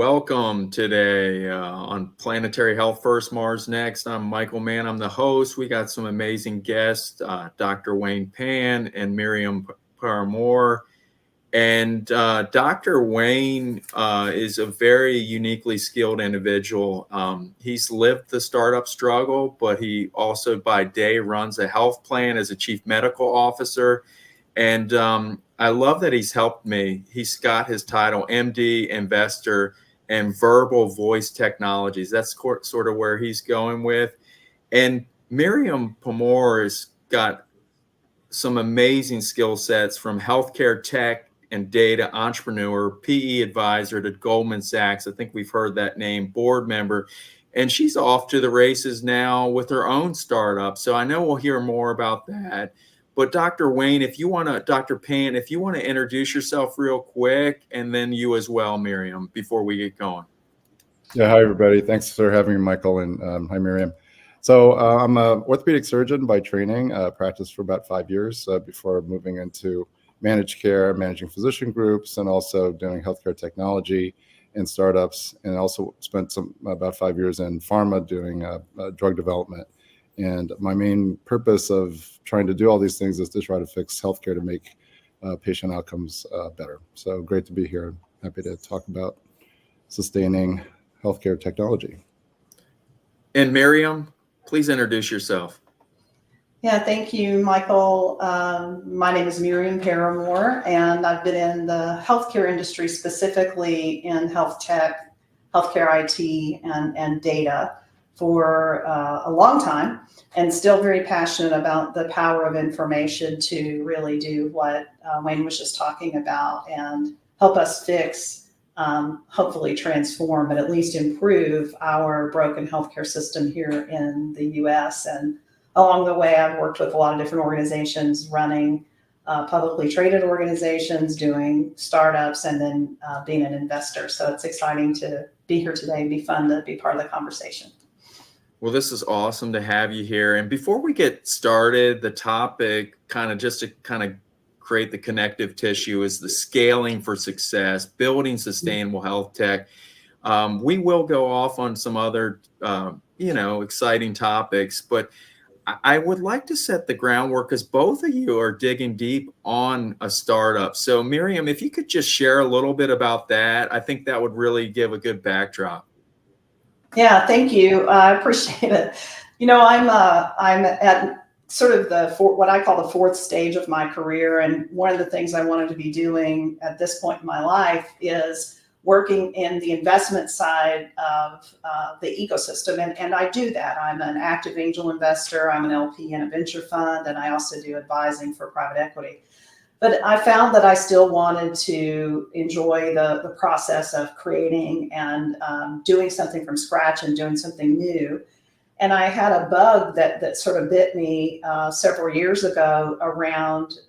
Welcome today on Planetary Health First, Mars Next. I'm Michael Mann. I'm the host. We got some amazing guests, Dr. Wayne Pan and Miriam Paramore. And Dr. Wayne is a very uniquely skilled individual. He's lived the startup struggle, but he also by day runs a health plan as a chief medical officer. And I love that he's helped me. He's got his title MD, investor, and verbal voice technologies. That's sort of where he's going with. And Miriam Paramore has got some amazing skill sets from healthcare tech and data entrepreneur, PE advisor to Goldman Sachs. I think we've heard that name, board member. And she's off to the races now with her own startup. So I know we'll hear more about that. But Dr. Wayne, if you want to, Dr. Pan, if you want to introduce yourself real quick, and then you as well, Miriam, before we get going. Yeah, hi, everybody. Thanks for having me, Michael, and hi, Miriam. So I'm an orthopedic surgeon by training, practiced for about 5 years before moving into managed care, managing physician groups, and also doing healthcare technology and startups, and also spent about 5 years in pharma doing drug development. And my main purpose of trying to do all these things is to try to fix healthcare to make patient outcomes better. So great to be here. Happy to talk about sustaining healthcare technology. And Miriam, please introduce yourself. Yeah, thank you, Michael. My name is Miriam Paramore, and I've been in the healthcare industry, specifically in health tech, healthcare IT, and data for a long time, and still very passionate about the power of information to really do what Wayne was just talking about and help us fix, hopefully transform, but at least improve our broken healthcare system here in the US. And along the way, I've worked with a lot of different organizations running publicly traded organizations, doing startups, and then being an investor. So it's exciting to be here today and be fun to be part of the conversation. Well, this is awesome to have you here. And before we get started, the topic just to create the connective tissue is the scaling for success, building sustainable health tech. We will go off on some other, exciting topics, but I would like to set the groundwork because both of you are digging deep on a startup. So Miriam, if you could just share a little bit about that, I think that would really give a good backdrop. Yeah, thank you. I appreciate it. I'm at sort of what I call the fourth stage of my career. And one of the things I wanted to be doing at this point in my life is working in the investment side of the ecosystem. And I do that. I'm an active angel investor. I'm an LP in a venture fund, and I also do advising for private equity. But I found that I still wanted to enjoy the process of creating and doing something from scratch and doing something new. And I had a bug that sort of bit me several years ago around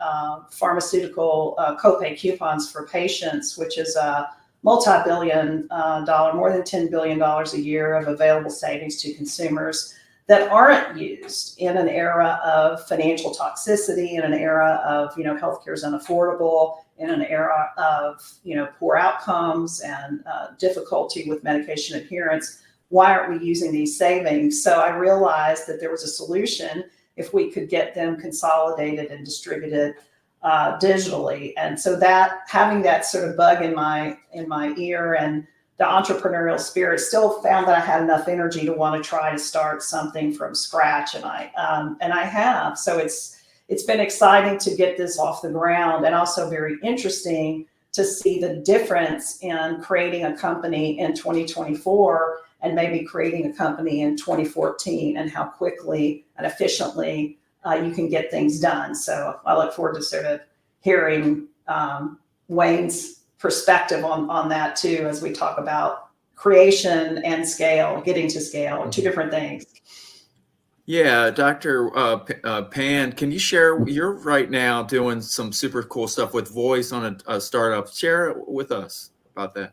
pharmaceutical copay coupons for patients, which is a multi-billion dollar, more than $10 billion a year of available savings to consumers that aren't used in an era of financial toxicity, in an era of, healthcare is unaffordable, in an era of, poor outcomes and difficulty with medication adherence. Why aren't we using these savings? So I realized that there was a solution if we could get them consolidated and distributed digitally. And so that having that sort of bug in my ear and the entrepreneurial spirit, still found that I had enough energy to want to try to start something from scratch, and I have. So it's been exciting to get this off the ground, and also very interesting to see the difference in creating a company in 2024 and maybe creating a company in 2014, and how quickly and efficiently you can get things done. So I look forward to sort of hearing Wayne's perspective on that too, as we talk about creation and scale, getting to scale, two different things. Yeah, Dr. Pan, can you share, you're right now doing some super cool stuff with voice on a startup. Share with us about that.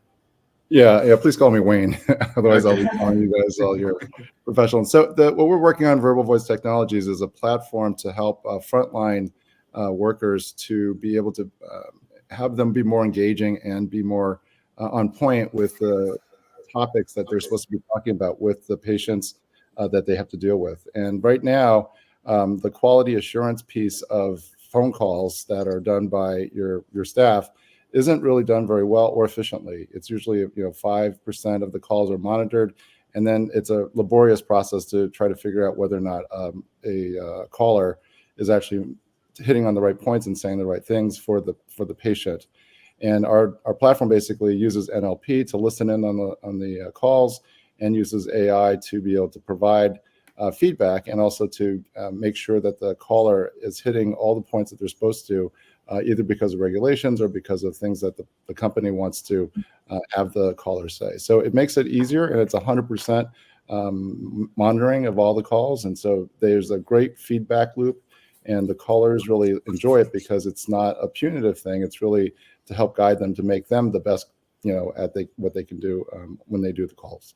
Yeah, please call me Wayne. Otherwise, okay. I'll be calling you guys all your professionals. So what we're working on, Verbal Voice Technologies, is a platform to help frontline workers to be able to have them be more engaging and be more on point with the topics that they're supposed to be talking about with the patients that they have to deal with. And right now, the quality assurance piece of phone calls that are done by your staff isn't really done very well or efficiently. It's usually 5% of the calls are monitored, and then it's a laborious process to try to figure out whether or not a caller is actually hitting on the right points and saying the right things for the patient. And our platform basically uses NLP to listen in on the calls, and uses AI to be able to provide feedback, and also to make sure that the caller is hitting all the points that they're supposed to, either because of regulations or because of things that the company wants to have the caller say. So it makes it easier, and it's 100% monitoring of all the calls. And so there's a great feedback loop, and the callers really enjoy it because it's not a punitive thing. It's really to help guide them to make them the best, at what they can do when they do the calls.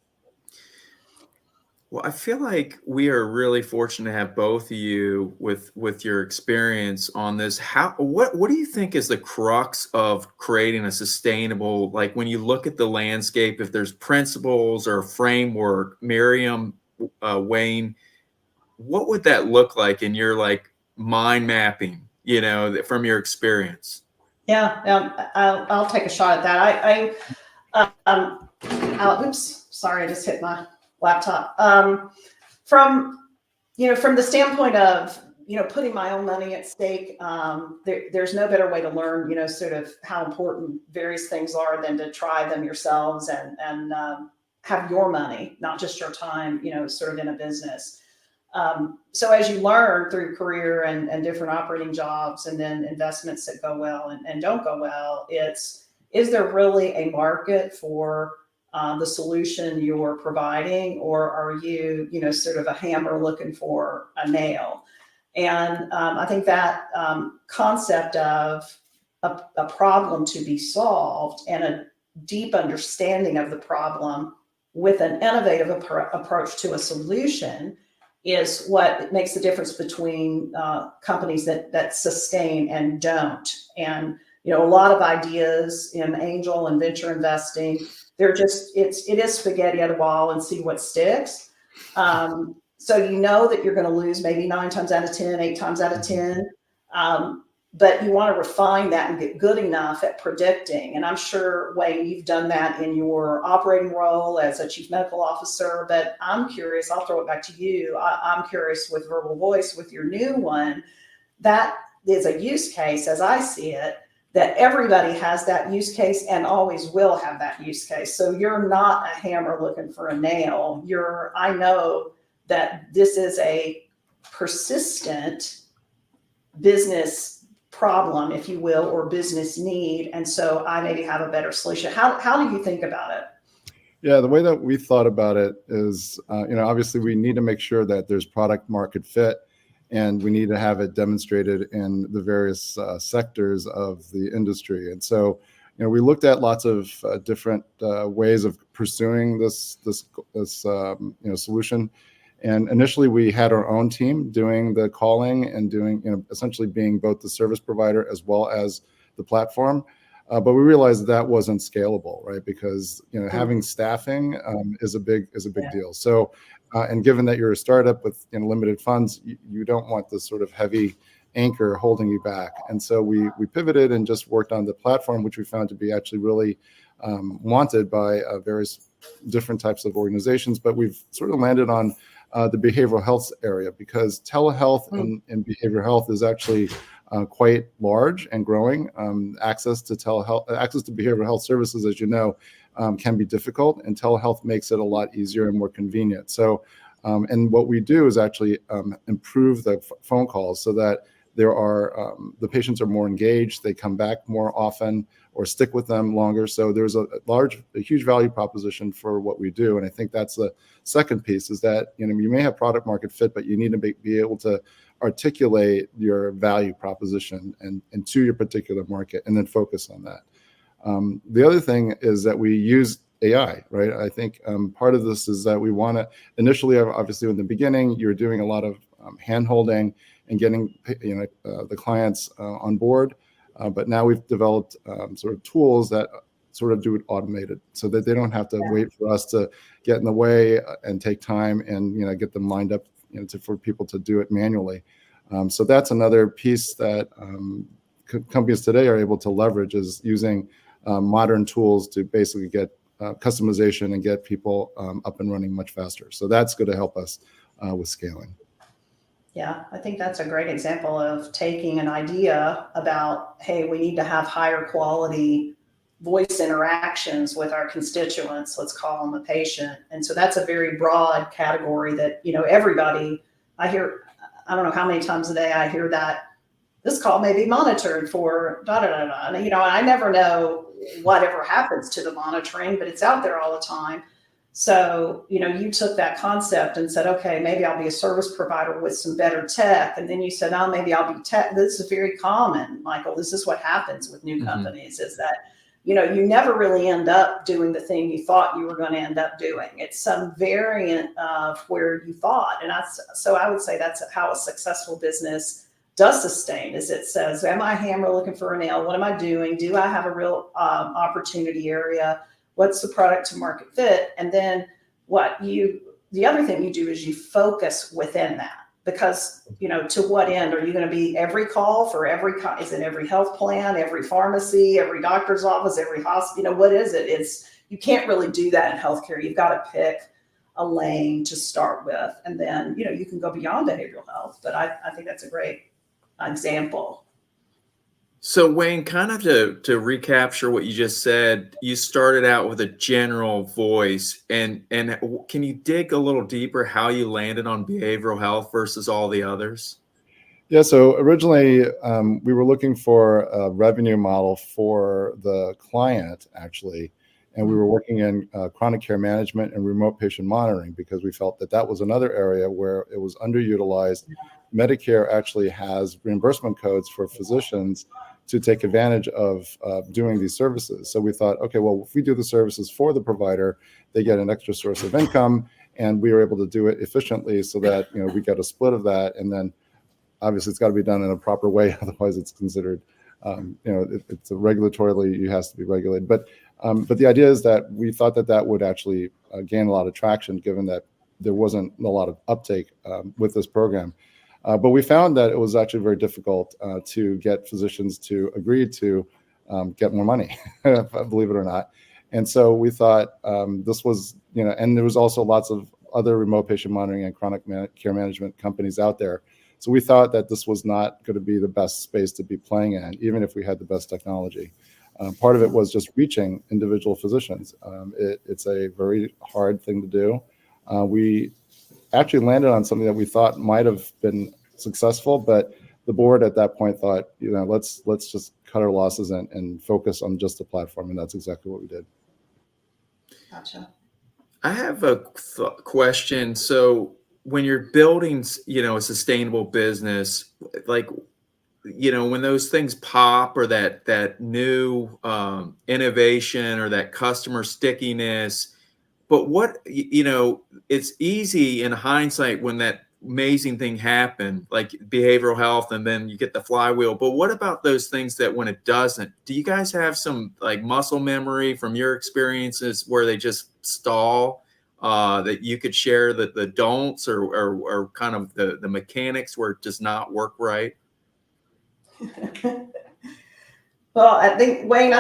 Well, I feel like we are really fortunate to have both of you with your experience on this. What do you think is the crux of creating a sustainable, like when you look at the landscape, if there's principles or framework, Miriam, Wayne, what would that look like in your mind mapping, from your experience? Yeah, I'll take a shot at that. Oops, sorry, I just hit my laptop. From the standpoint of putting my own money at stake, there's no better way to learn sort of how important various things are than to try them yourselves and have your money, not just your time, sort of in a business. So as you learn through career and different operating jobs, and then investments that go well and don't go well, is there really a market for the solution you're providing, or are you, sort of a hammer looking for a nail? And I think that concept of a problem to be solved and a deep understanding of the problem with an innovative approach to a solution is what makes the difference between companies that sustain and don't. And a lot of ideas in angel and venture investing, they're just it is spaghetti at a wall and see what sticks. So that you're going to lose maybe 9 times out of 10, 8 times out of 10. But you want to refine that and get good enough at predicting. And I'm sure, Wayne, you've done that in your operating role as a chief medical officer. But I'm curious, I'll throw it back to you. I'm curious with Verbal Voice, with your new one, that is a use case, as I see it, that everybody has that use case and always will have that use case. So you're not a hammer looking for a nail. I know that this is a persistent business problem, if you will, or business need. And so I maybe have a better solution. How do you think about it? Yeah, the way that we thought about it is, obviously we need to make sure that there's product market fit, and we need to have it demonstrated in the various sectors of the industry. And so, we looked at lots of different ways of pursuing this solution. And initially, we had our own team doing the calling and doing, essentially being both the service provider as well as the platform. But we realized that wasn't scalable, right? Because having staffing is a big deal. So, and given that you're a startup with limited funds, you don't want this sort of heavy anchor holding you back. And so we pivoted and just worked on the platform, which we found to be actually really wanted by various different types of organizations. But we've sort of landed on the behavioral health area, because telehealth and behavioral health is actually quite large and growing. Access to behavioral health services, as you know, can be difficult, and telehealth makes it a lot easier and more convenient. So, and what we do is actually improve the phone calls so that the patients are more engaged, they come back more often or stick with them longer. So there's a huge value proposition for what we do. And I think that's the second piece, is that, you may have product market fit, but you need to be able to articulate your value proposition and to your particular market, and then focus on that. The other thing is that we use AI, right? I think part of this is that we want to initially, obviously in the beginning, you're doing a lot of hand-holding and getting the clients on board. But now we've developed sort of tools that sort of do it automated so that they don't have to wait for us to get in the way and take time and, get them lined up, for people to do it manually. So that's another piece that companies today are able to leverage, is using modern tools to basically get customization and get people up and running much faster. So that's going to help us with scaling. Yeah, I think that's a great example of taking an idea about, hey, we need to have higher quality voice interactions with our constituents, let's call them a patient. And so that's a very broad category that, everybody, I don't know how many times a day I hear that this call may be monitored for da da da da. And, I never know whatever happens to the monitoring, but it's out there all the time. So, you took that concept and said, okay, maybe I'll be a service provider with some better tech. And then you said, oh, maybe I'll be tech. This is very common, Michael. This is what happens with new companies, is that, you never really end up doing the thing you thought you were going to end up doing. It's some variant of where you thought. And so I would say that's how a successful business does sustain, is it says, am I a hammer looking for a nail? What am I doing? Do I have a real opportunity area? What's the product to market fit? And then the other thing you do is you focus within that, because, to what end are you going to be every call for is it every health plan, every pharmacy, every doctor's office, every hospital? What is it? You can't really do that in healthcare. You've got to pick a lane to start with, and then, you can go beyond behavioral health. But I think that's a great example. So Wayne, kind of to recapture what you just said, you started out with a general voice, and can you dig a little deeper how you landed on behavioral health versus all the others? Yeah, so originally we were looking for a revenue model for the client, actually, and we were working in chronic care management and remote patient monitoring, because we felt that was another area where it was underutilized. Medicare actually has reimbursement codes for physicians to take advantage of doing these services. So we thought, okay, well, if we do the services for the provider, they get an extra source of income, and we were able to do it efficiently so that, we get a split of that. And then obviously it's got to be done in a proper way. Otherwise it's considered, it's a regulatorily, it has to be regulated. But the idea is that we thought that would actually gain a lot of traction, given that there wasn't a lot of uptake with this program. But we found that it was actually very difficult to get physicians to agree to get more money, believe it or not. And so we thought this was, and there was also lots of other remote patient monitoring and chronic care management companies out there. So we thought that this was not going to be the best space to be playing in, even if we had the best technology. Part of it was just reaching individual physicians. It's a very hard thing to do. We actually landed on something that we thought might have been successful, but the board at that point thought, let's just cut our losses and focus on just the platform, and that's exactly what we did. Gotcha. I have a question. So when you're building, a sustainable business, like, when those things pop, or that new innovation, or that customer stickiness, but what, it's easy in hindsight when that amazing thing happened, like behavioral health, and then you get the flywheel. But what about those things that when it doesn't? Do you guys have some like muscle memory from your experiences where they just stall, that you could share, the don'ts or kind of the mechanics where it does not work right? Well, I think Wayne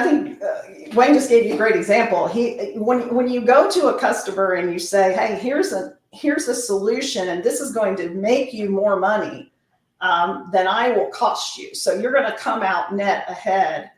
just gave you a great example. When you go to a customer and you say, hey, here's a solution, and this is going to make you more money than I will cost you. So you're going to come out net ahead.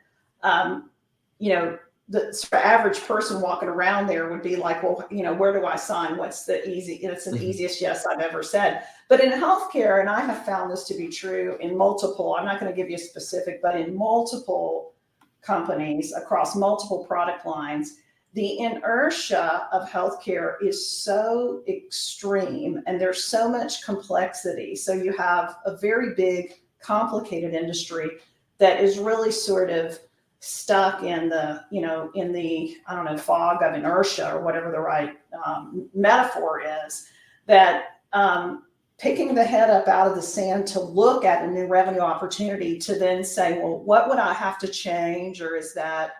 The sort of average person walking around there would be like, well, where do I sign? What's the it's the easiest yes I've ever said. But in healthcare, and I have found this to be true in multiple, I'm not going to give you a specific, but in multiple companies across multiple product lines, the inertia of healthcare is so extreme, and there's so much complexity. So you have a very big, complicated industry that is really sort of stuck in the, I don't know, fog of inertia, or whatever the right metaphor is, that picking the head up out of the sand to look at a new revenue opportunity, to then say, well, what would I have to change? Or is that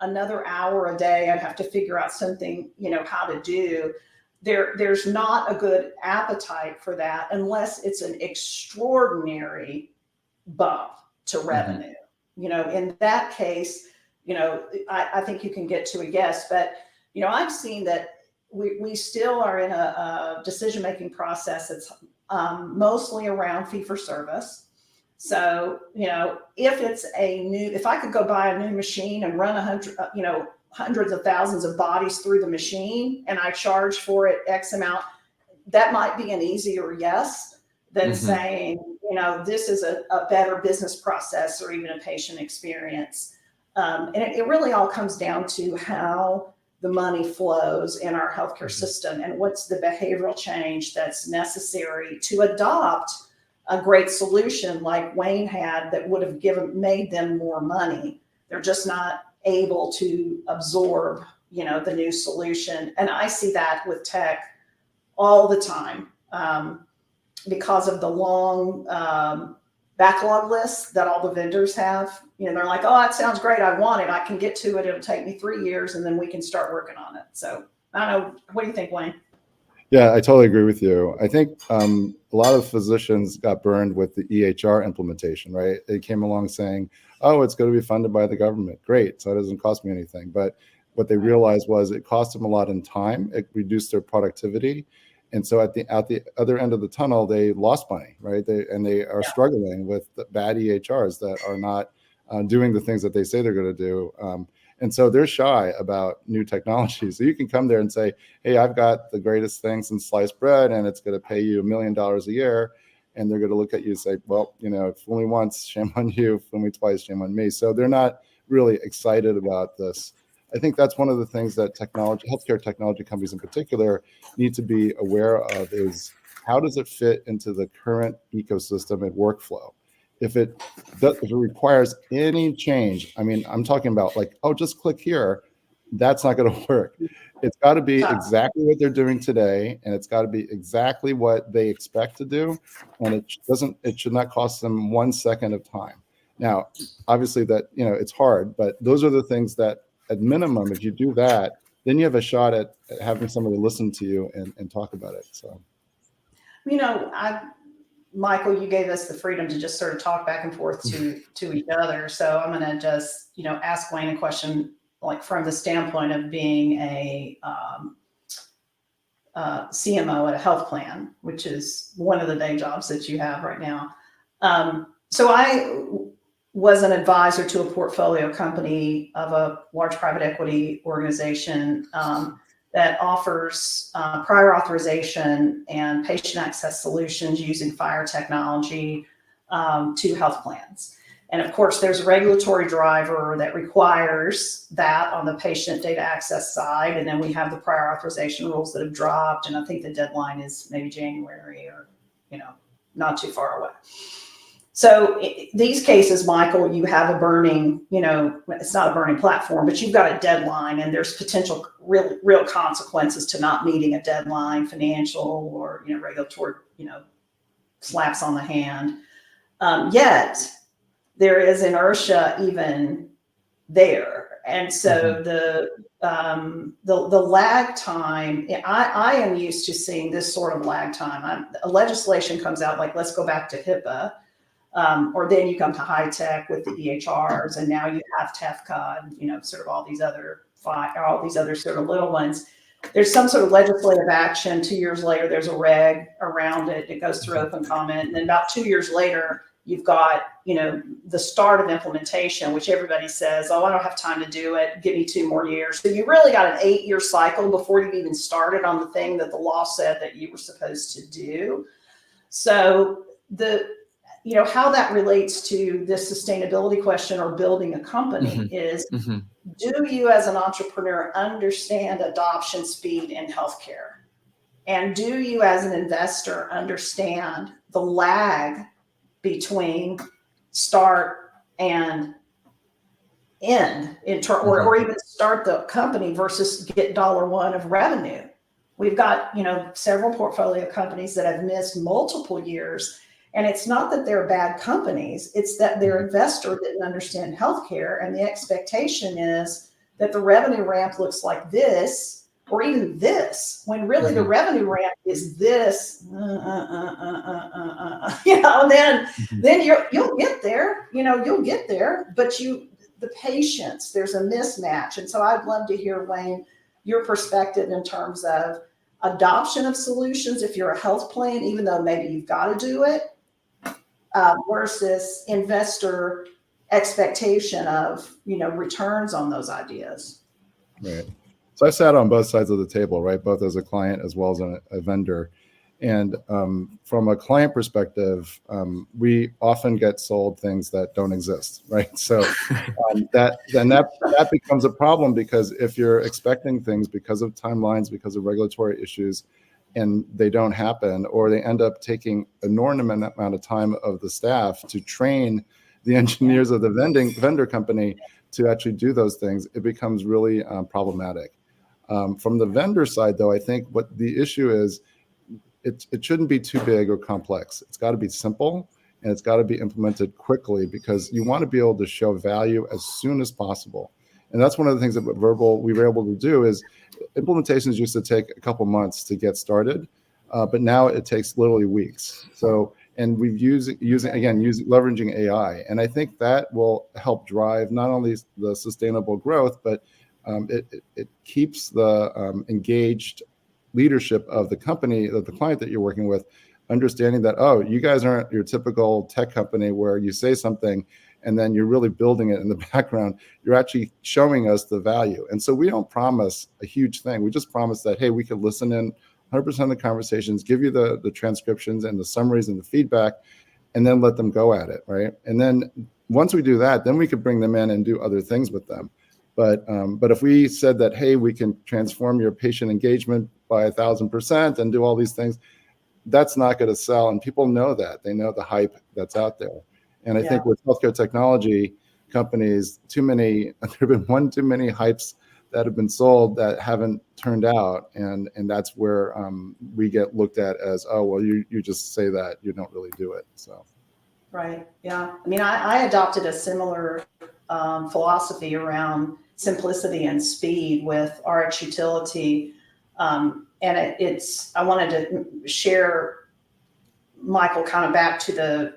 another hour a day, I'd have to figure out something, how to do. There's not a good appetite for that unless it's an extraordinary bump to revenue. In that case, I think you can get to a yes, but, I've seen that we still are in a decision-making process that's mostly around fee-for-service. So, if I could go buy a new machine and run hundreds of thousands of bodies through the machine and I charge for it X amount, that might be an easier yes than saying, this is a better business process or even a patient experience. And it really all comes down to how the money flows in our healthcare system and what's the behavioral change that's necessary to adopt a great solution like Wayne had that would have made them more money. They're just not able to absorb, the new solution. And I see that with tech all the time because of the long backlog lists that all the vendors have. They're like, oh, that sounds great. I want it. I can get to it. It'll take me 3 years and then we can start working on it. So I don't know. What do you think, Wayne? Yeah, I totally agree with you. I think a lot of physicians got burned with the EHR implementation, right? They came along saying, oh, it's going to be funded by the government. Great. So it doesn't cost me anything. But what they realized was it cost them a lot in time. It reduced their productivity. And so at the other end of the tunnel, they lost money, right? They are struggling with the bad EHRs that are not doing the things that they say they're going to do. And so they're shy about new technology. So you can come there and say, hey, I've got the greatest thing since sliced bread, and it's going to pay you $1 million a year. And they're going to look at you and say, well, fool me once, shame on you. Fool me twice, shame on me. So they're not really excited about this. I think that's one of the things that healthcare technology companies in particular need to be aware of is how does it fit into the current ecosystem and workflow? If it requires any change, I'm talking about like, oh, just click here. That's not going to work. It's got to be exactly what they're doing today, and it's got to be exactly what they expect to do. And it should not cost them 1 second of time. Now, obviously that, it's hard, but those are the things that at minimum, if you do that, then you have a shot at having somebody listen to you and talk about it. So, Michael, you gave us the freedom to just sort of talk back and forth to each other. So I'm going to just, ask Wayne a question, like from the standpoint of being a CMO at a health plan, which is one of the day jobs that you have right now. So I was an advisor to a portfolio company of a large private equity organization that offers prior authorization and patient access solutions using FHIR technology to health plans. And of course, there's a regulatory driver that requires that on the patient data access side. And then we have the prior authorization rules that have dropped. And I think the deadline is maybe January or, not too far away. So these cases, Michael, you have a burning, it's not a burning platform, but you've got a deadline and there's potential real consequences to not meeting a deadline, financial or, regulatory, slaps on the hand. Yet there is inertia even there. And so the lag time, I am used to seeing this sort of lag time. A legislation comes out like, let's go back to HIPAA. Or then you come to high tech with the EHRs, and now you have TEFCA and sort of all these other sort of little ones. There's some sort of legislative action. 2 years later, there's a reg around it. It goes through open comment, and then about 2 years later, you've got the start of implementation, which everybody says, oh, I don't have time to do it. Give me 2 more years. So you really got an 8-year cycle before you've even started on the thing that the law said that you were supposed to do. So how that relates to this sustainability question or building a company is, do you as an entrepreneur understand adoption speed in healthcare? And do you as an investor understand the lag between start and end or even start the company versus get $1 of revenue? We've got, several portfolio companies that have missed multiple years. And it's not that they're bad companies, it's that their investor didn't understand healthcare. And the expectation is that the revenue ramp looks like this, or even this, when really the revenue ramp is this, you know, and then you'll get there, you know, you'll get there, but the patience, there's a mismatch. And so I'd love to hear, Wayne, your perspective in terms of adoption of solutions if you're a health plan, even though maybe you've got to do it, versus investor expectation of, you know, returns on those ideas. Right. So I sat on both sides of the table, right? Both as a client as well as a vendor. And from a client perspective, we often get sold things that don't exist, right? So that becomes a problem, because if you're expecting things because of timelines, because of regulatory issues, and they don't happen, or they end up taking an inordinate amount of time of the staff to train the engineers of the vendor company to actually do those things, it becomes really problematic. From the vendor side, though, I think what the issue is, it shouldn't be too big or complex. It's got to be simple, and it's got to be implemented quickly, because you want to be able to show value as soon as possible. And that's one of the things that we were able to do. Is implementations used to take a couple months to get started, but now it takes literally weeks. So, and we've leveraging AI, and I think that will help drive not only the sustainable growth, but it keeps the engaged leadership of the company, of the client that you're working with, understanding that, oh, you guys aren't your typical tech company where you say something and then you're really building it in the background. You're actually showing us the value. And so we don't promise a huge thing. We just promise that, hey, we can listen in 100% of the conversations, give you the transcriptions and the summaries and the feedback, and then let them go at it, right? And then once we do that, then we could bring them in and do other things with them. But if we said that, hey, we can transform your patient engagement by 1,000% and do all these things, that's not going to sell. And people know that. They know the hype that's out there. And I think with healthcare technology companies, there have been one too many hypes that have been sold that haven't turned out. And that's where we get looked at as, oh, well, you just say that, you don't really do it. So. Right. Yeah. I mean, I adopted a similar philosophy around simplicity and speed with RX Utility. And I wanted to share, Michael, kind of back to the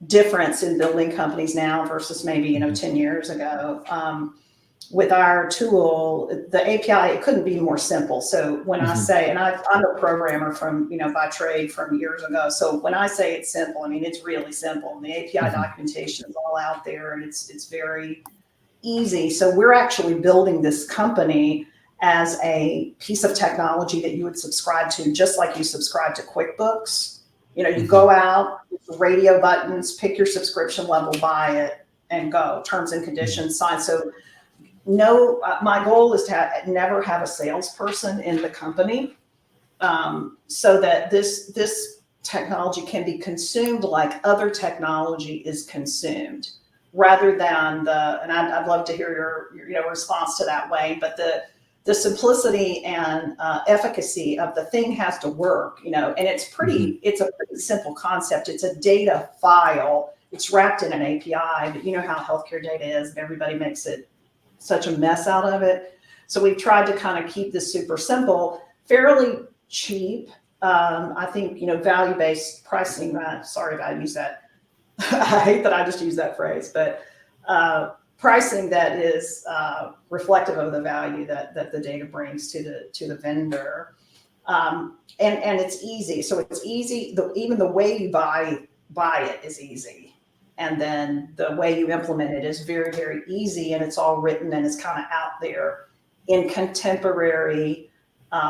difference in building companies now versus maybe, 10 years ago. With our tool, the API, it couldn't be more simple. So when I say, and I'm a programmer from, by trade from years ago. So when I say it's simple, I mean, it's really simple. And the API documentation is all out there, and it's very easy. So we're actually building this company as a piece of technology that you would subscribe to, just like you subscribe to QuickBooks. You go out, radio buttons, pick your subscription level, buy it, and go. Terms and conditions, sign. So no, my goal is to never have a salesperson in the company, so that this technology can be consumed like other technology is consumed, rather than and I'd love to hear your response to that, Wayne. But the simplicity and efficacy of the thing has to work, and it's a pretty simple concept. It's a data file. It's wrapped in an API, but you know how healthcare data is, and everybody makes it such a mess out of it. So we've tried to kind of keep this super simple, fairly cheap. I think, value-based pricing, sorry if I use that. I hate that I just use that phrase, but pricing that is reflective of the value that the data brings to the vendor. And it's easy. So it's easy. Even the way you buy it is easy. And then the way you implement it is very, very easy. And it's all written and it's kind of out there in contemporary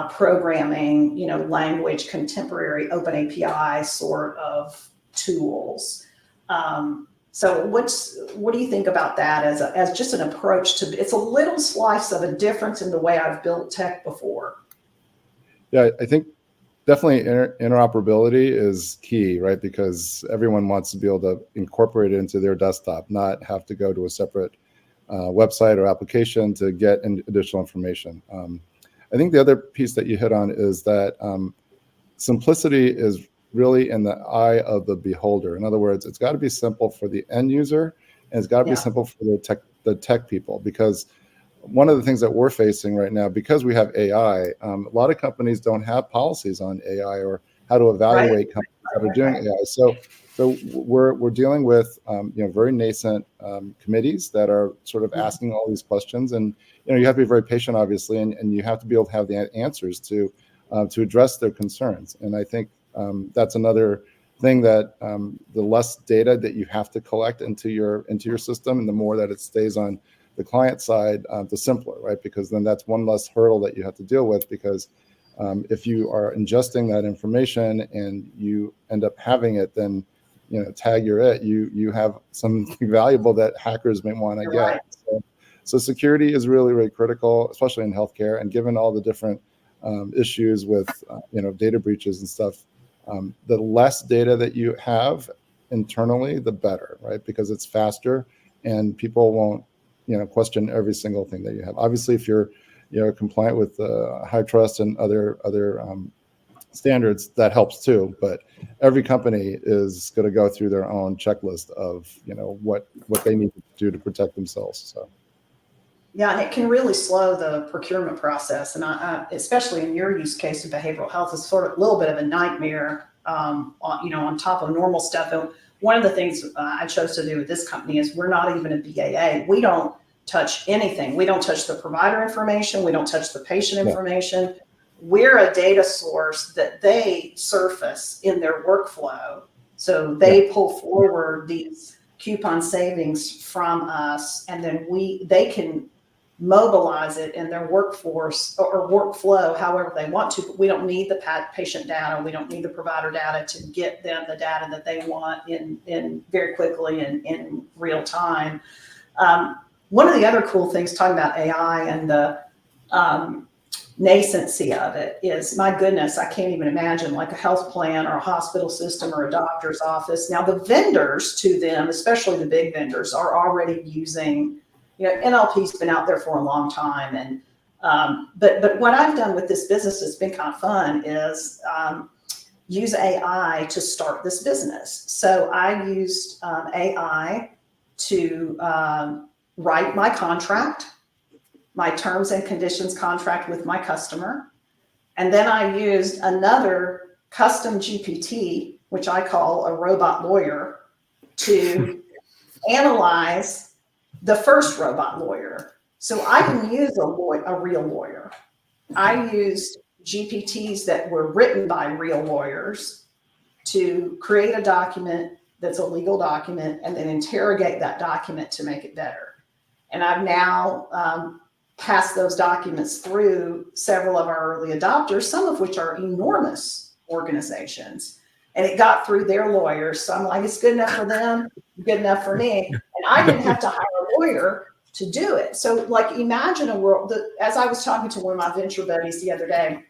programming, language, contemporary open API sort of tools. So what do you think about that as just an approach to, it's a little slice of a difference in the way I've built tech before? Yeah, I think definitely interoperability is key, right? Because everyone wants to be able to incorporate it into their desktop, not have to go to a separate website or application to get additional information. I think the other piece that you hit on is that simplicity is really in the eye of the beholder. In other words, it's got to be simple for the end user, and it's got to be simple for the the tech people, because one of the things that we're facing right now, because we have AI, a lot of companies don't have policies on AI or how to evaluate companies that are doing AI. So we're dealing with very nascent committees that are sort of asking all these questions, and you have to be very patient, obviously, and you have to be able to have the answers to address their concerns. And I think that's another thing, that the less data that you have to collect into your system, and the more that it stays on the client side, the simpler, right? Because then that's one less hurdle that you have to deal with, because if you are ingesting that information and you end up having it, then tag you're it, you have something valuable that hackers may want to get. Right. So security is really, really critical, especially in healthcare, and given all the different issues with data breaches and stuff, the less data that you have internally, the better, right? Because it's faster, and people won't question every single thing that you have. Obviously, if you're compliant with high trust and other standards, that helps too. But every company is going to go through their own checklist of what they need to do to protect themselves. So yeah, and it can really slow the procurement process, and I, especially in your use case of behavioral health, is sort of a little bit of a nightmare. On top of normal stuff. And one of the things I chose to do with this company is we're not even a BAA. We don't touch anything. We don't touch the provider information. We don't touch the patient information. We're a data source that they surface in their workflow. So they pull forward these coupon savings from us, and then they can mobilize it in their workforce or workflow however they want to, but we don't need the patient data. We don't need the provider data to get them the data that they want in very quickly and in real time. One of the other cool things, talking about AI and the nascency of it, is, my goodness, I can't even imagine like a health plan or a hospital system or a doctor's office. Now the vendors to them, especially the big vendors, are already using, NLP's been out there for a long time. And but what I've done with this business that's been kind of fun is use AI to start this business. So I used AI to write my contract, my terms and conditions contract with my customer. And then I used another custom GPT, which I call a robot lawyer, to analyze the first robot lawyer. So I didn't use a real lawyer. I used GPTs that were written by real lawyers to create a document that's a legal document, and then interrogate that document to make it better. And I've now passed those documents through several of our early adopters, some of which are enormous organizations. And it got through their lawyers. So I'm like, it's good enough for them, good enough for me. And I didn't have to hire a lawyer to do it. So like, imagine a world that, as I was talking to one of my venture buddies the other day,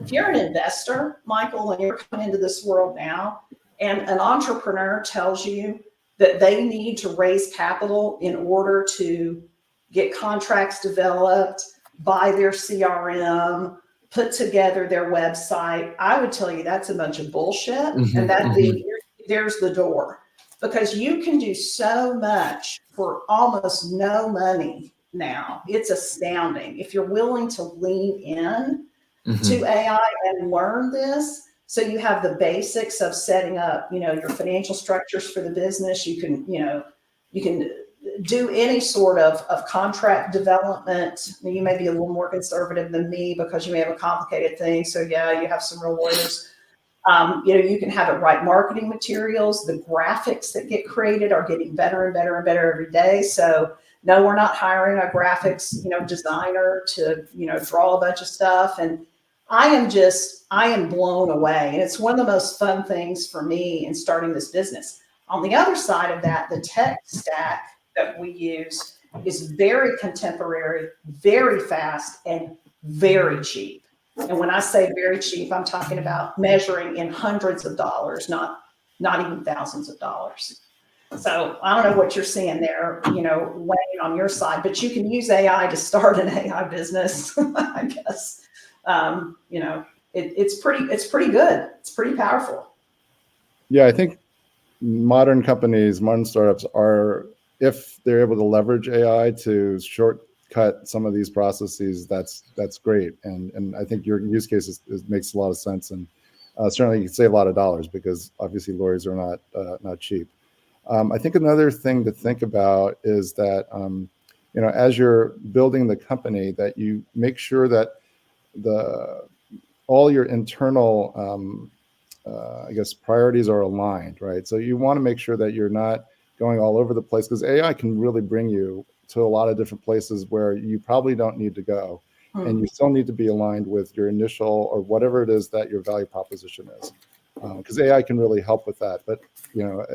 if you're an investor, Michael, and you're coming into this world now, and an entrepreneur tells you that they need to raise capital in order to get contracts developed, buy their CRM, put together their website, I would tell you that's a bunch of bullshit. And there's the door, because you can do so much for almost no money now. It's astounding if you're willing to lean in to AI and learn this. So you have the basics of setting up, your financial structures for the business. You can do any sort of contract development. You may be a little more conservative than me because you may have a complicated thing. So yeah, you have some real lawyers. You can have it write marketing materials. The graphics that get created are getting better and better and better every day. So no, we're not hiring a graphics, designer to, draw a bunch of stuff. And I am blown away. And it's one of the most fun things for me in starting this business. On the other side of that, the tech stack that we use is very contemporary, very fast, and very cheap. And when I say very cheap, I'm talking about measuring in hundreds of dollars, not even thousands of dollars. So I don't know what you're seeing there, weighing on your side, but you can use AI to start an AI business, I guess. It's pretty good. It's pretty powerful. Yeah, I think modern companies, modern startups are if they're able to leverage AI to shortcut some of these processes, that's great. And I think your use case makes a lot of sense, and certainly you can save a lot of dollars because obviously lawyers are not cheap. I think another thing to think about is that as you're building the company, that you make sure that all your internal I guess priorities are aligned, right? So you want to make sure that you're not going all over the place, because AI can really bring you to a lot of different places where you probably don't need to go. And you still need to be aligned with your initial or whatever it is that your value proposition is, because AI can really help with that. But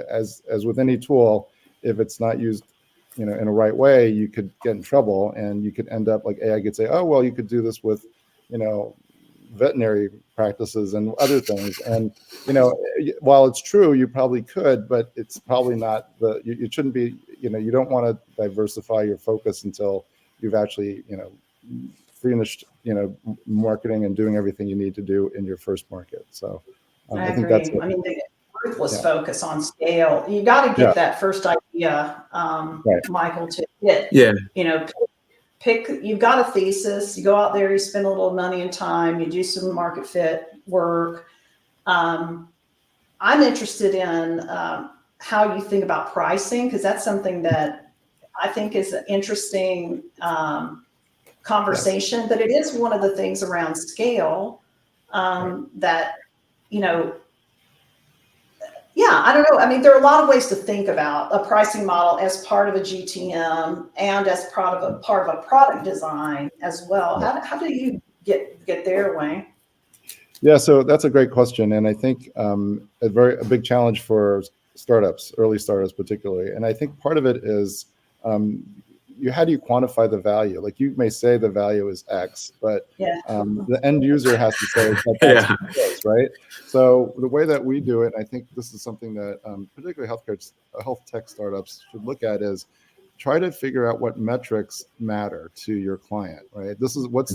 as with any tool, if it's not used in a right way, you could get in trouble, and you could end up like AI could say, oh well, you could do this with veterinary practices and other things. And while it's true, you probably could, but it's probably not it shouldn't be. You don't want to diversify your focus until you've actually finished marketing and doing everything you need to do in your first market. So I think that's I mean, the ruthless focus on scale. You got to get that first idea, right. Michael, to hit. Yeah. Pick. You've got a thesis. You go out there. You spend a little money and time. You do some market fit work. I'm interested in how you think about pricing, because that's something that I think is an interesting conversation. But it is one of the things around scale that I don't know. I mean, there are a lot of ways to think about a pricing model as part of a GTM and as part of a product design as well. How do you get there, Wayne? Yeah, so that's a great question, and I think a big challenge for startups, early startups particularly. And I think part of it is how do you quantify the value? Like, you may say the value is X, but the end user has to say that's what it is, right? So the way that we do it, I think this is something that particularly health tech startups should look at, is try to figure out what metrics matter to your client, right? This is what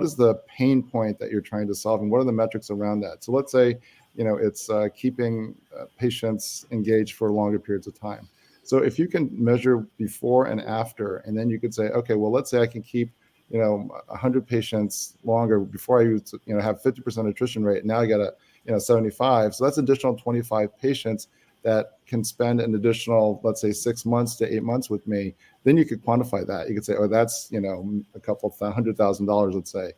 is the pain point that you're trying to solve, and what are the metrics around that? So let's say it's keeping patients engaged for longer periods of time. So if you can measure before and after, and then you could say, okay, well, let's say I can keep 100 patients longer. Before I used to have 50% attrition rate. Now I got a 75. So that's additional 25 patients that can spend an additional, let's say, 6 months to 8 months with me. Then you could quantify that. You could say, oh, that's a couple $100,000, let's say.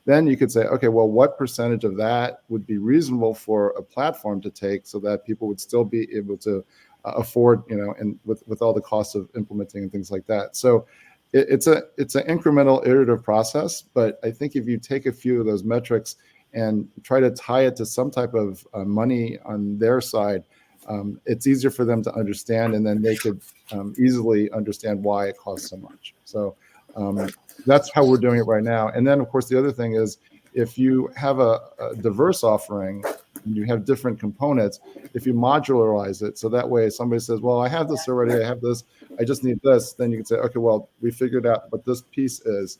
Then you could say, okay, well, what percentage of that would be reasonable for a platform to take so that people would still be able to afford, and with all the costs of implementing and things like that. So it's an incremental iterative process, but I think if you take a few of those metrics and try to tie it to some type of money on their side, it's easier for them to understand, and then they could easily understand why it costs so much. So that's how we're doing it right now. And then, of course, the other thing is, if you have a diverse offering, and you have different components, if you modularize it, so that way somebody says, well, I have this already, I have this, I just need this, then you can say, okay, well, we figured out what this piece is.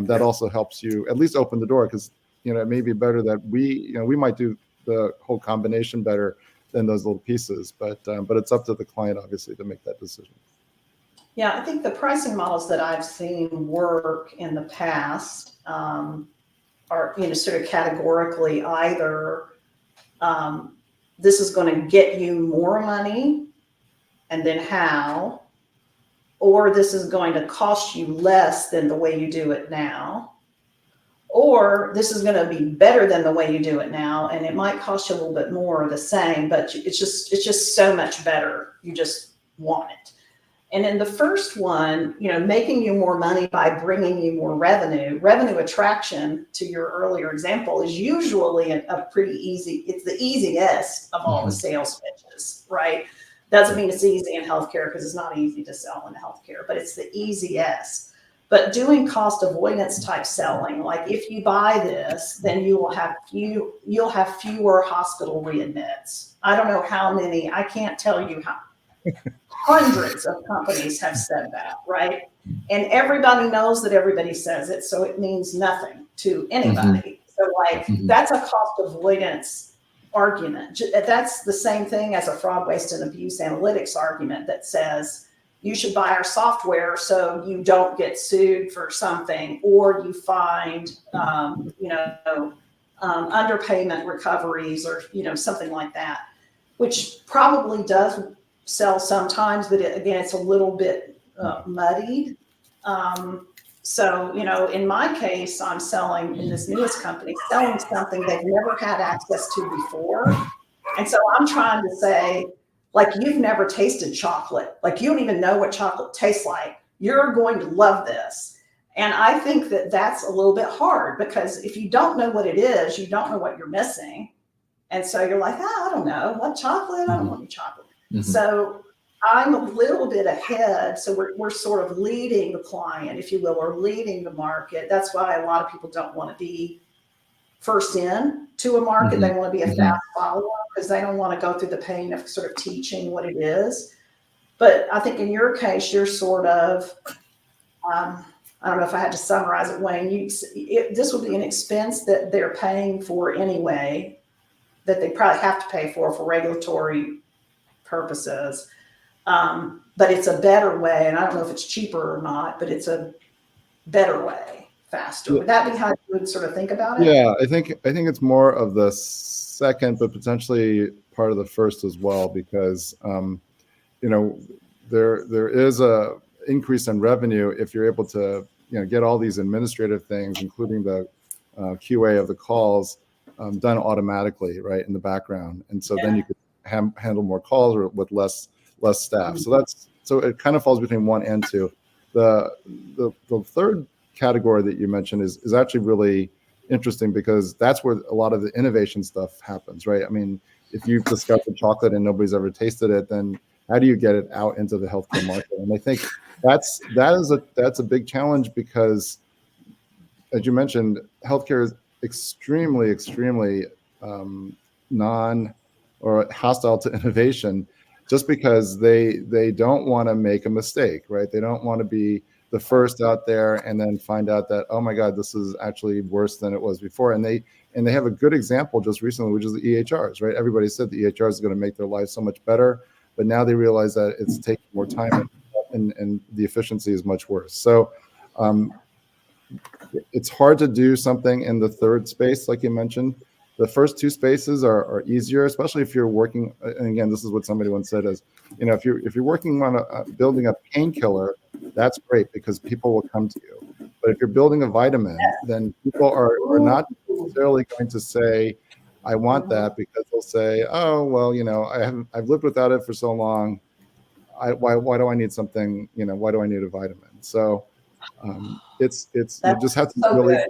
That also helps you at least open the door, because it may be better that we might do the whole combination better than those little pieces, but it's up to the client, obviously, to make that decision. Yeah, I think the pricing models that I've seen work in the past are sort of categorically either this is going to get you more money, and then how, or this is going to cost you less than the way you do it now, or this is going to be better than the way you do it now, and it might cost you a little bit more or the same, but it's just so much better. You just want it. And in the first one, making you more money by bringing you more revenue attraction, to your earlier example, is usually a pretty easy, it's the easiest of all the sales pitches, right? Doesn't mean it's easy in healthcare, because it's not easy to sell in healthcare, but it's the easiest. But doing cost avoidance type selling, like if you buy this, then you'll have fewer hospital readmits. I don't know how many, I can't tell you how. Hundreds of companies have said that, right? And everybody knows that everybody says it, so it means nothing to anybody. So that's a cost avoidance argument. That's the same thing as a fraud, waste, and abuse analytics argument that says, you should buy our software so you don't get sued for something, or you find, underpayment recoveries, or, something like that, which probably does sell sometimes, but again, it's a little bit muddied. So, in my case, I'm selling, in this newest company, selling something they've never had access to before. And so I'm trying to say, like, you've never tasted chocolate. Like, you don't even know what chocolate tastes like. You're going to love this. And I think that that's a little bit hard, because if you don't know what it is, you don't know what you're missing. And so you're like, I don't know. What chocolate? I don't want any chocolate. Mm-hmm. So I'm a little bit ahead. So we're sort of leading the client, if you will, or leading the market. That's why a lot of people don't want to be first in to a market. They want to be a fast follower, because they don't want to go through the pain of sort of teaching what it is. But I think in your case, you're sort of, I don't know if I had to summarize it, Wayne, this would be an expense that they're paying for anyway, that they probably have to pay for regulatory purposes. But it's a better way, and I don't know if it's cheaper or not, but it's a better way, faster. Would that be how you would sort of think about it? Yeah, I think it's more of the second, but potentially part of the first as well, because there is a increase in revenue if you're able to get all these administrative things, including the QA of the calls, done automatically, right, in the background, and so then you could handle more calls or with less staff. So it kind of falls between one and two. The third category that you mentioned is actually really interesting, because that's where a lot of the innovation stuff happens, right? I mean, if you've discovered chocolate and nobody's ever tasted it, then how do you get it out into the healthcare market? And I think that's a big challenge, because, as you mentioned, healthcare is extremely non or hostile to innovation, just because they don't want to make a mistake, right? They don't want to be the first out there and then find out that, oh my God, this is actually worse than it was before. And they have a good example just recently, which is the EHRs, right? Everybody said the EHRs is going to make their lives so much better, but now they realize that it's taking more time and the efficiency is much worse. So it's hard to do something in the third space, like you mentioned. The first two spaces are easier, especially if you're working. And again, this is what somebody once said: is if you're working on building a painkiller, that's great, because people will come to you. But if you're building a vitamin, then people are not necessarily going to say, "I want that," because they'll say, "Oh, well, I've lived without it for so long. Why do I need something? Why do I need a vitamin?" So it's you just have to be really,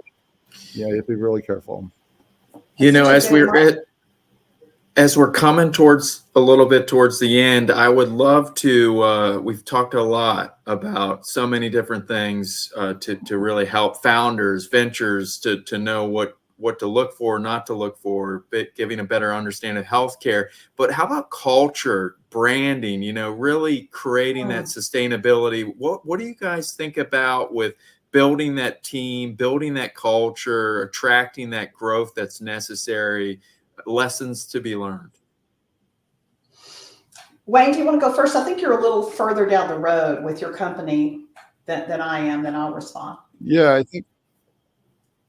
you have to be really careful. As we're coming a little bit towards the end, I would love to, we've talked a lot about so many different things to really help founders, ventures to know what to look for, not to look for, giving a better understanding of healthcare. But how about culture, branding, really creating that sustainability? What do you guys think about with building that team, building that culture, attracting that growth that's necessary, lessons to be learned? Wayne, do you want to go first? I think you're a little further down the road with your company than I am, then I'll respond. Yeah, I think.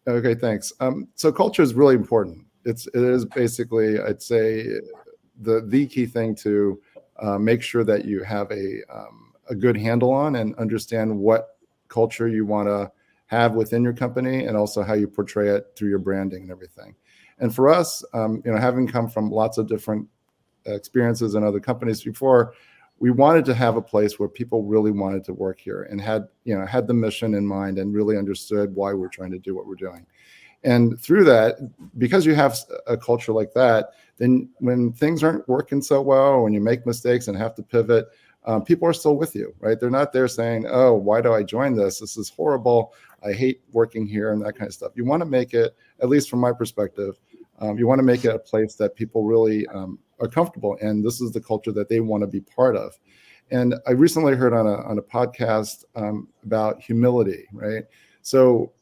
Okay, thanks. So culture is really important. It is basically, I'd say, the key thing to make sure that you have a good handle on and understand what culture you want to have within your company, and also how you portray it through your branding and everything. And for us, having come from lots of different experiences in other companies before, we wanted to have a place where people really wanted to work here and had the mission in mind and really understood why we're trying to do what we're doing. And through that, because you have a culture like that, then when things aren't working so well, or when you make mistakes and have to pivot, people are still with you, right? They're not there saying, oh, why do I join this? This is horrible. I hate working here, and that kind of stuff. You want to make it, at least from my perspective, you want to make it a place that people really are comfortable, and this is the culture that they want to be part of. And I recently heard on a podcast about humility, right? So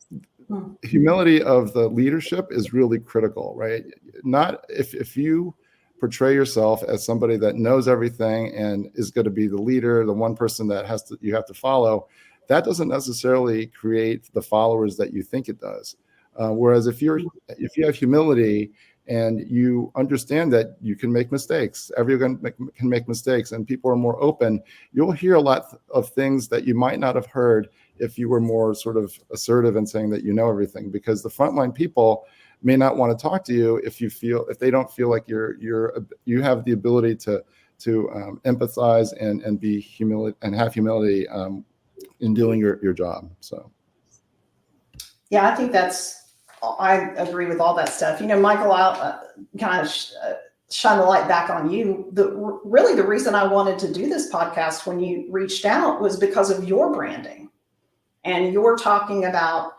humility of the leadership is really critical, right? Not if you portray yourself as somebody that knows everything and is going to be the leader, the one person that you have to follow, that doesn't necessarily create the followers that you think it does. Whereas if you have humility and you understand that you can make mistakes, everyone can make mistakes, and people are more open, you'll hear a lot of things that you might not have heard if you were more sort of assertive and saying that you know everything, because the frontline people may not want to talk to you if they don't feel like you have the ability to empathize and be have humility in doing your job. So yeah, I think I agree with all that stuff. Michael, I'll kind of shine the light back on you. Really the reason I wanted to do this podcast when you reached out was because of your branding, and you're talking about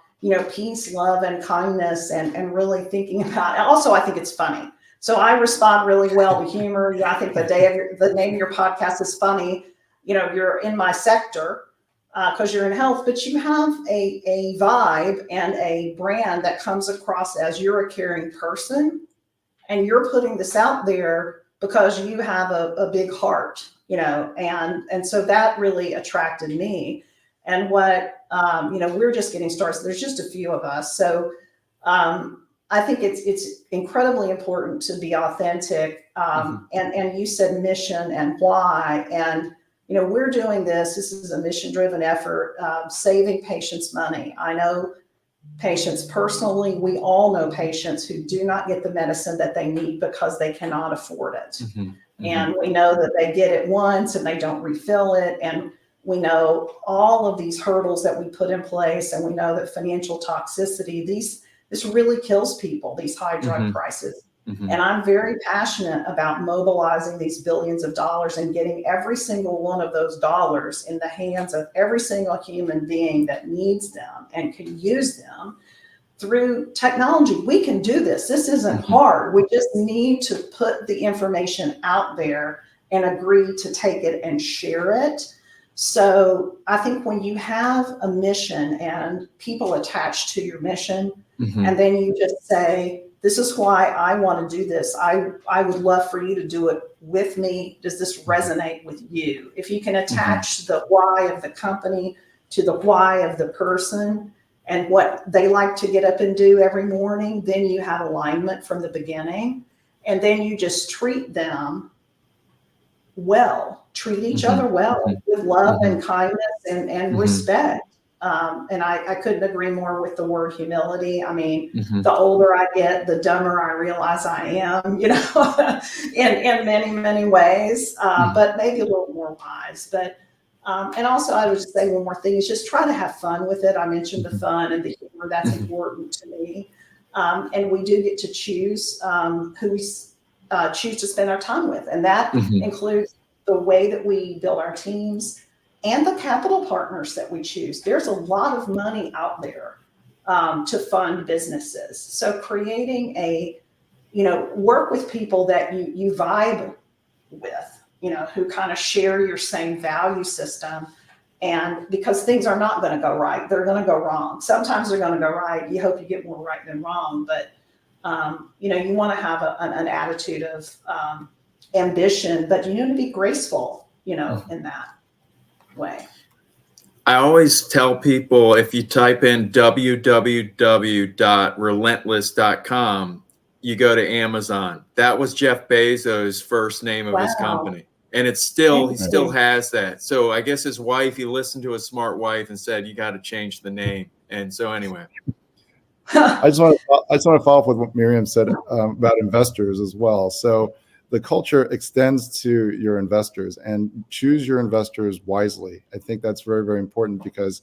peace, love, and kindness, and really thinking about. Also, I think it's funny, so I respond really well to humor. I think the name of your podcast is funny. You're in my sector because you're in health, but you have a vibe and a brand that comes across as you're a caring person, and you're putting this out there because you have a big heart, and so that really attracted me. And what, we're just getting started. So there's just a few of us. So I think it's incredibly important to be authentic. And you said mission and why. And, we're doing this. This is a mission-driven effort, saving patients money. I know patients personally. We all know patients who do not get the medicine that they need because they cannot afford it. And we know that they get it once and they don't refill it. And we know all of these hurdles that we put in place, and we know that financial toxicity, this really kills people, these high drug prices. And I'm very passionate about mobilizing these billions of dollars and getting every single one of those dollars in the hands of every single human being that needs them and can use them through technology. We can do this. This isn't hard. We just need to put the information out there and agree to take it and share it. So I think when you have a mission and people attached to your mission, and then you just say, this is why I want to do this. I would love for you to do it with me. Does this resonate with you? If you can attach the why of the company to the why of the person and what they like to get up and do every morning, then you have alignment from the beginning. And then you just treat them well, treat each other well with love and kindness and respect. And I couldn't agree more with the word humility. I mean, the older I get, the dumber I realize I am, in many, many ways, but maybe a little more wise. But, and also I would just say one more thing is just try to have fun with it. I mentioned the fun and the humor. That's important to me. And we do get to choose who we choose to spend our time with. And that includes the way that we build our teams and the capital partners that we choose. There's a lot of money out there to fund businesses. So creating work with people that you vibe with, who kind of share your same value system. And because things are not going to go right, they're going to go wrong. Sometimes they're going to go right. You hope you get more right than wrong, but you want to have an attitude of ambition, but you need to be graceful, in that way. I always tell people, if you type in www.relentless.com, you go to Amazon. That was Jeff Bezos' first name of his company. And he still has that. So I guess his wife, he listened to his smart wife and said, you got to change the name. And so anyway. I just want to follow up with what Miriam said about investors as well. So the culture extends to your investors, and choose your investors wisely. I think that's very, very important because,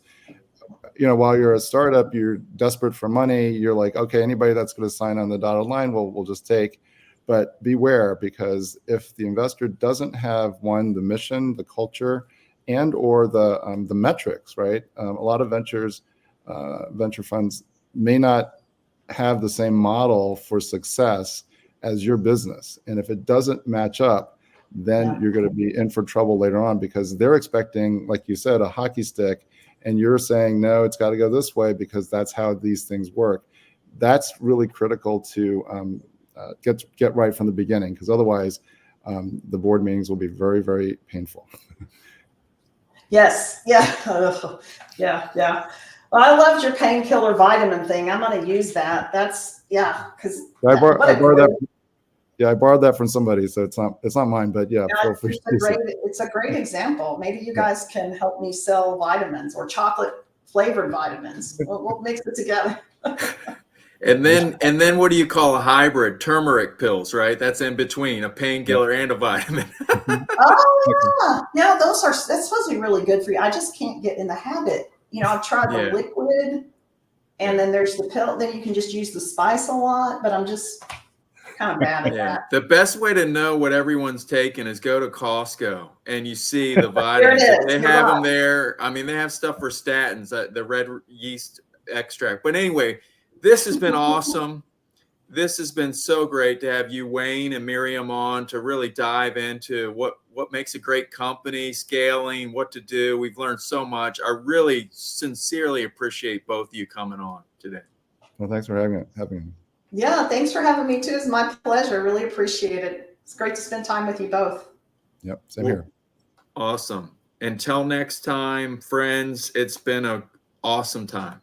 while you're a startup, you're desperate for money. You're like, okay, anybody that's going to sign on the dotted line, we'll just take. But beware, because if the investor doesn't have the mission, the culture, and or the metrics, right? A lot of venture funds may not have the same model for success as your business. And if it doesn't match up, then you're going to be in for trouble later on, because they're expecting, like you said, a hockey stick, and you're saying, no, it's got to go this way because that's how these things work. That's really critical to get right from the beginning, because otherwise the board meetings will be very, very painful. Yes. Yeah. Ugh. Yeah. Yeah. Well, I loved your painkiller vitamin thing. I'm going to use that. That's because I borrowed that. Yeah, I borrowed that from somebody, so it's not mine. But yeah, feel free to use it. It's a great example. Maybe you guys can help me sell vitamins or chocolate flavored vitamins. We'll mix it together. And then what do you call a hybrid? Turmeric pills, right? That's in between a painkiller and a vitamin. Oh yeah, that's supposed to be really good for you. I just can't get in the habit. I've tried the liquid, and then there's the pill. Then you can just use the spice a lot, but I'm just kind of bad at that. The best way to know what everyone's taking is go to Costco and you see the vitamins. They have them there. I mean, they have stuff for statins, the red yeast extract. But anyway, this has been awesome. This has been so great to have you, Wayne and Miriam, on to really dive into what makes a great company, scaling, what to do. We've learned so much. I really sincerely appreciate both of you coming on today. Well, thanks for having me. Yeah, thanks for having me too. It's my pleasure. Really appreciate it. It's great to spend time with you both. Yep, same here. Awesome. Until next time, friends, it's been an awesome time.